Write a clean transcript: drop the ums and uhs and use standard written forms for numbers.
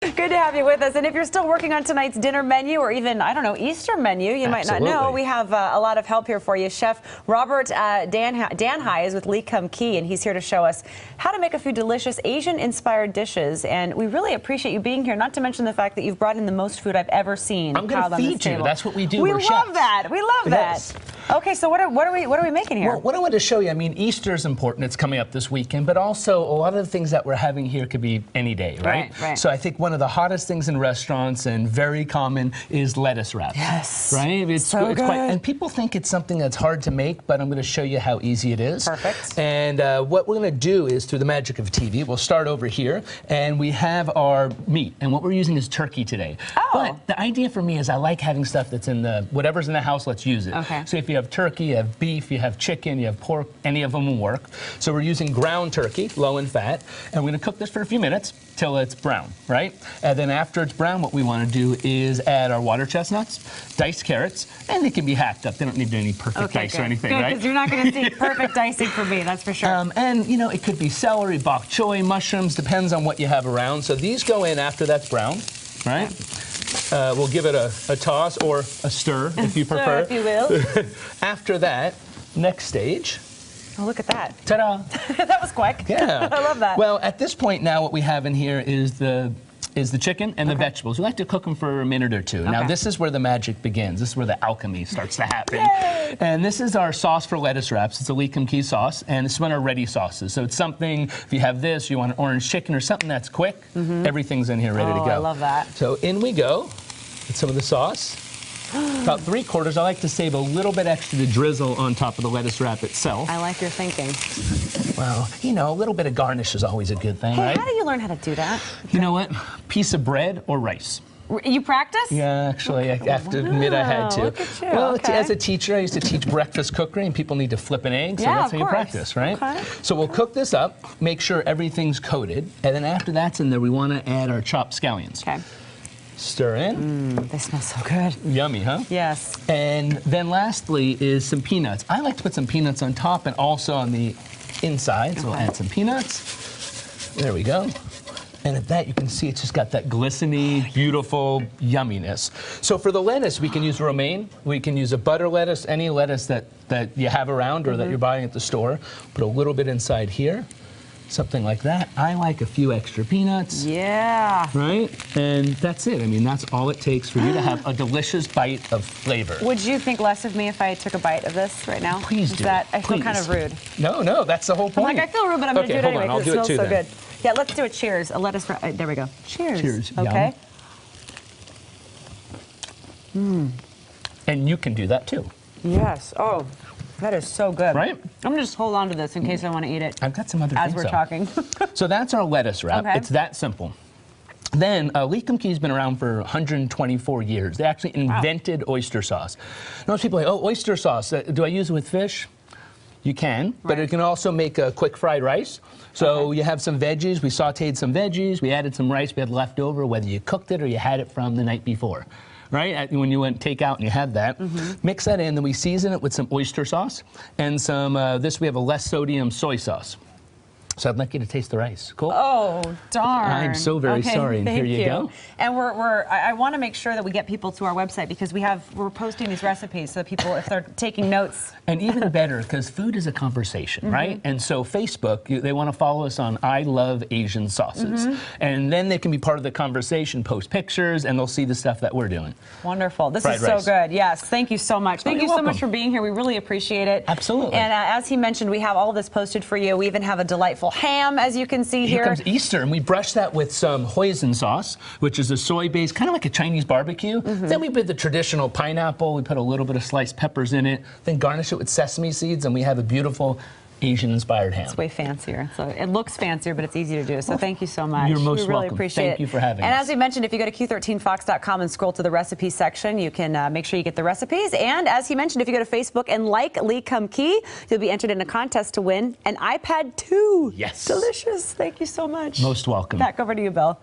Good to have you with us. And if you're still working on tonight's dinner menu or even, I don't know, Easter menu, you might not know, we have a lot of help here for you. Chef Robert Danhai is with Kum Kee, and he's here to show us how to make a few delicious Asian-inspired dishes. And we really appreciate you being here, not to mention the fact that you've brought in the most food I've ever seen. I'm going to feed you. That's what we do. We love that. We love yes. that. Okay, so what are we making here? Well, what I want to show you, I mean, Easter is important. It's coming up this weekend, but also a lot of the things that we're having here could be any day, right? Right. So I think one of the hottest things in restaurants and very common is lettuce wraps. Yes. Right? It's so good. And people think it's something that's hard to make, but I'm going to show you how easy it is. Perfect. And what we're going to do is, through the magic of TV, we'll start over here, and we have our meat. And what we're using is turkey today. Oh. But the idea for me is I like having stuff that's in the, whatever's in the house, let's use it. Okay. So if you have turkey, you have beef, you have chicken, you have pork, any of them will work. So we're using ground turkey, low in fat, and we're going to cook this for a few minutes till it's brown, right? And then after it's brown, what we want to do is add our water chestnuts, diced carrots, and they can be hacked up. They don't need any perfect dice or anything, good, right? because you're not going to see perfect dicing for me, that's for sure. And, you know, it could be celery, bok choy, mushrooms, depends on what you have around. So these go in after that's brown, right? We'll give it a toss or a stir, if you prefer. If you will. After that, next stage. Oh, look at that. Ta-da. That was quick. Yeah. I love that. Well, at this point now, what we have in here is the chicken and the vegetables. We like to cook them for a minute or two. Now, this is where the magic begins. This is where the alchemy starts to happen. Yay! And this is our sauce for lettuce wraps. It's a Kum Kee sauce, and this is one of our ready sauces. So it's something, if you have this, you want an orange chicken or something that's quick, everything's in here ready to go. I love that. So in we go with some of the sauce. About 3/4. I like to save a little bit extra to drizzle on top of the lettuce wrap itself. I like your thinking. Well, you know, a little bit of garnish is always a good thing, Hey, right? how do you learn how to do that? You know what? Piece of bread or rice. You practice? Yeah, actually, I have to admit I had to. Look at you. Well, okay. as a teacher, I used to teach breakfast cookery, and people need to flip an egg, so that's how you practice, right? Okay. So we'll cook this up, make sure everything's coated, and then after that's in there, we want to add our chopped scallions. Okay. Stir in. They smell so good. Yummy, huh? Yes. And then lastly is some peanuts. I like to put some peanuts on top and also on the inside, so we'll add some peanuts. There we go. And at that, you can see it's just got that glistening, beautiful yumminess. So for the lettuce, we can use romaine. We can use a butter lettuce, any lettuce that you have around or that you're buying at the store. Put a little bit inside here, something like that. I like a few extra peanuts. Yeah. Right? And that's it. I mean, that's all it takes for you to have a delicious bite of flavor. Would you think less of me if I took a bite of this right now? Please do. I feel kind of rude. No, that's the whole point. I'm like, I feel rude, but I'm going to do it anyway because it smells so good. Yeah, let's do a cheers. A lettuce. There we go. Cheers. Cheers. Okay. And you can do that too. Yes. Oh, that is so good. Right? I'm going to just hold on to this in case I want to eat it. I've got some other as things we're talking. So that's our lettuce wrap. Okay. It's that simple. Then Kum Kee's been around for 124 years. They actually invented oyster sauce. Most people are like, oh, oyster sauce. Do I use it with fish? You can, but it can also make a quick fried rice. So you have some veggies. We sauteed some veggies. We added some rice we had left over, whether you cooked it or you had it from the night before. Right? When you went take out and you had that. Mix that in, then we season it with some oyster sauce and some, we have a less sodium soy sauce. So I'd like you to taste the rice. Cool? Oh, darn. I'm so very sorry. And here you go. And I want to make sure that we get people to our website because we're posting these recipes so that people, if they're taking notes. And even better, because food is a conversation, right? And so Facebook, they want to follow us on I Love Asian Sauces. And then they can be part of the conversation, post pictures, and they'll see the stuff that we're doing. Wonderful. This Fried is so rice. good. Yes. Thank you so much. Thank you so much for being here. We really appreciate it. Absolutely. And as he mentioned, we have all of this posted for you. We even have a delightful ham, as you can see here. Here comes Easter, and we brush that with some hoisin sauce, which is a soy-based, kind of like a Chinese barbecue. Then we put the traditional pineapple. We put a little bit of sliced peppers in it. Then garnish it with sesame seeds, and we have a beautiful Asian-inspired ham. It's way fancier. So it looks fancier, but it's easy to do. So thank you so much. You're most we really welcome. appreciate Thank you for having us. And as we mentioned, if you go to Q13Fox.com and scroll to the recipe section, you can make sure you get the recipes. And as he mentioned, if you go to Facebook and like Kum Kee, you'll be entered in a contest to win an iPad 2. Yes. Delicious. Thank you so much. Most welcome. Back over to you, Bill.